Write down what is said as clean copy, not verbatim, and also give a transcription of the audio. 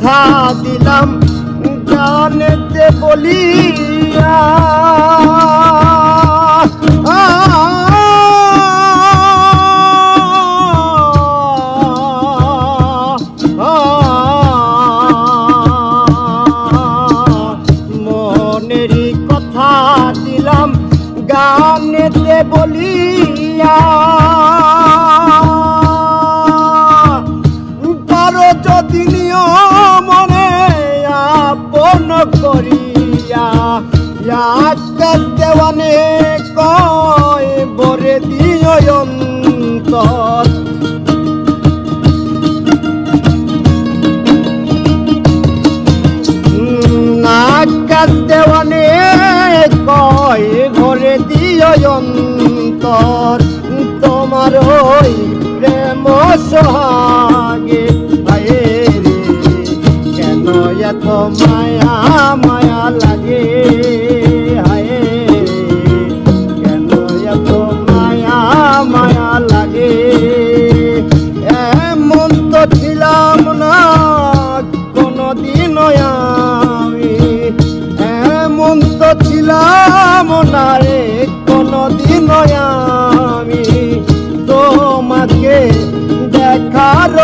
কথা দিলাম জানেতে বলিয়া মনেরই কথা দিলাম গানেতে বলিয়া পারো যদি মনে আপন করিয়া আকাশ দেওয়ানে কয় বরে দিও অন্তর আকাশ দেওয়ানে কয় ভরে দিও অন্তর তোমার ওই প্রেম সোহাগে ভাইরে কেন এত মায়া মায়া লাগে হায় কেন এত মায়া মায়া লাগে এমন তো ছিলাম না কোনদিন আমি এমন তো ছিলাম না রে কোনদিন আমি তোমাকে দেখার